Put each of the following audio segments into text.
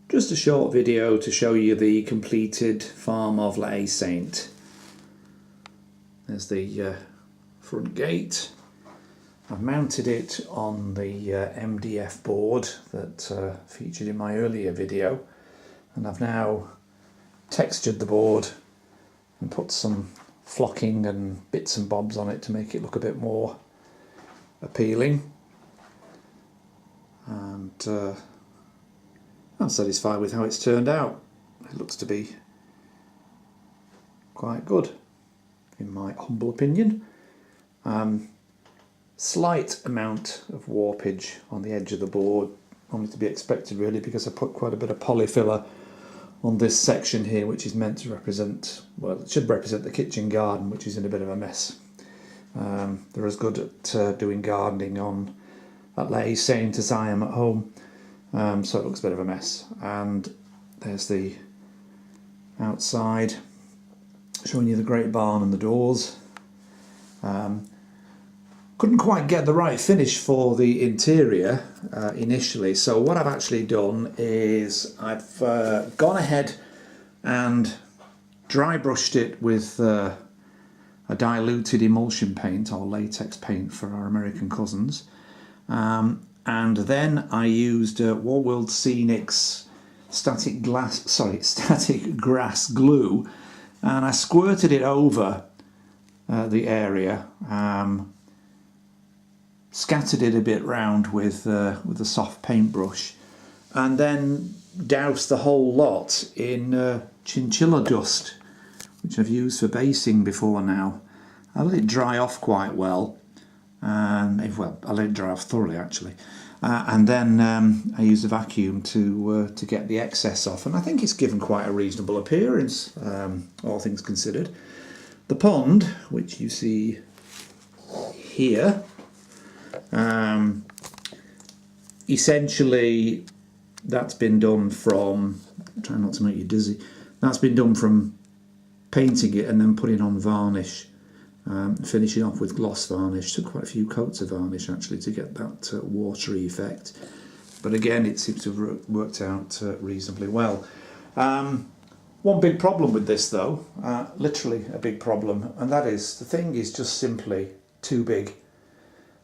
Just a short video to show you the completed farm of Haye Sainte. There's the front gate. I've mounted it on the MDF board that featured in my earlier video, and I've now textured the board and put some flocking and bits and bobs on it to make it look a bit more appealing. And I'm satisfied with how it's turned out. It looks to be quite good, in my humble opinion. Slight amount of warpage on the edge of the board, only to be expected really, because I put quite a bit of polyfiller on this section here, which is meant to represent, well, it should represent the kitchen garden, which is in a bit of a mess. They're as good at doing gardening at Haye Sainte as I am at home. So it looks a bit of a mess. And there's the outside, showing you the great barn and the doors. Couldn't quite get the right finish for the interior initially, so what I've actually done is I've gone ahead and dry brushed it with a diluted emulsion paint, or latex paint for our American cousins. And then I used World Scenic's static grass glue, and I squirted it over the area, scattered it a bit round with a soft paintbrush, and then doused the whole lot in chinchilla dust, which I've used for basing before now. I let it dry off quite well. Well, I let it dry off thoroughly actually, and then I used a vacuum to get the excess off, and I think it's given quite a reasonable appearance, all things considered. The pond, which you see here, essentially that's been done from, try not to make you dizzy, that's been done from painting it and then putting on varnish. Finishing off with gloss varnish. Took quite a few coats of varnish actually to get that watery effect, but again it seems to have worked out reasonably well. One big problem with this though, literally a big problem, and that is the thing is just simply too big.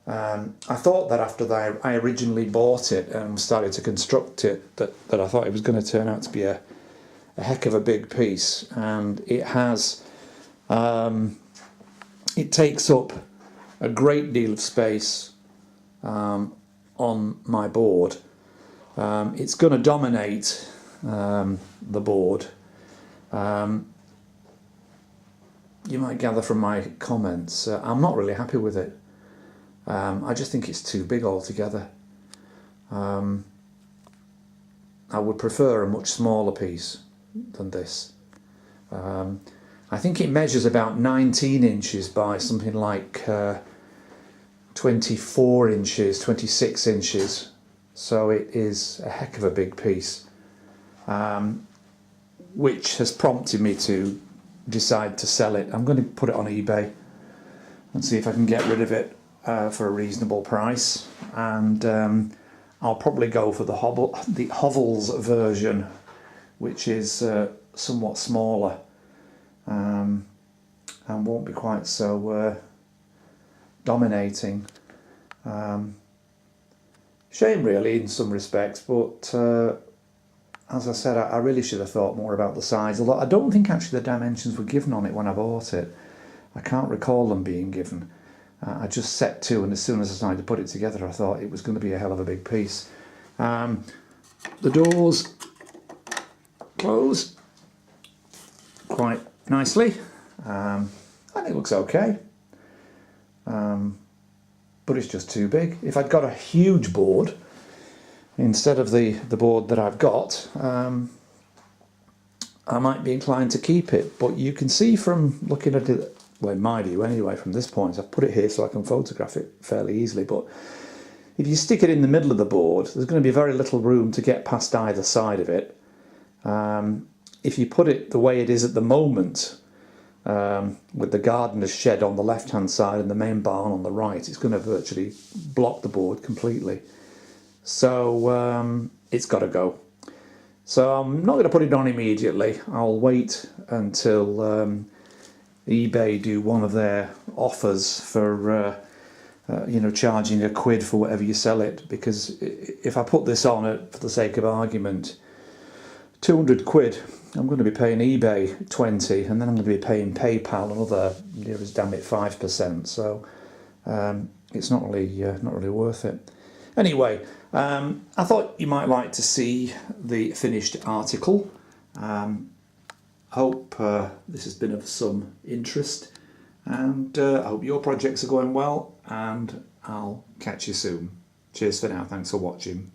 I thought that after I originally bought it and started to construct it that I thought it was going to turn out to be a heck of a big piece, and it has. It takes up a great deal of space on my board. It's going to dominate the board. You might gather from my comments, I'm not really happy with it. I just think it's too big altogether. I would prefer a much smaller piece than this. I think it measures about 19 inches by something like 24 inches, 26 inches. So it is a heck of a big piece, which has prompted me to decide to sell it. I'm going to put it on eBay and see if I can get rid of it for a reasonable price. And I'll probably go for the Hovels version, which is somewhat smaller. And won't be quite so dominating. Shame really in some respects, but as I said, I really should have thought more about the size, although I don't think actually the dimensions were given on it when I bought it. I can't recall them being given. I just set to, and as soon as I started to put it together I thought it was going to be a hell of a big piece. The doors close quite nicely. And it looks okay, but it's just too big. If I'd got a huge board instead of the board that I've got, I might be inclined to keep it, but you can see from looking at it, well in my view anyway from this point, I've put it here so I can photograph it fairly easily, but if you stick it in the middle of the board there's going to be very little room to get past either side of it. If you put it the way it is at the moment, with the gardener's shed on the left hand side and the main barn on the right, it's going to virtually block the board completely. So it's got to go. So I'm not going to put it on immediately. I'll wait until eBay do one of their offers for charging £1 for whatever you sell it. Because if I put this on it for the sake of argument, £200, I'm going to be paying eBay 20, and then I'm going to be paying PayPal another near as damn it 5%. So it's not really worth it. Anyway, I thought you might like to see the finished article. Hope this has been of some interest, and I hope your projects are going well, and I'll catch you soon. Cheers for now. Thanks for watching.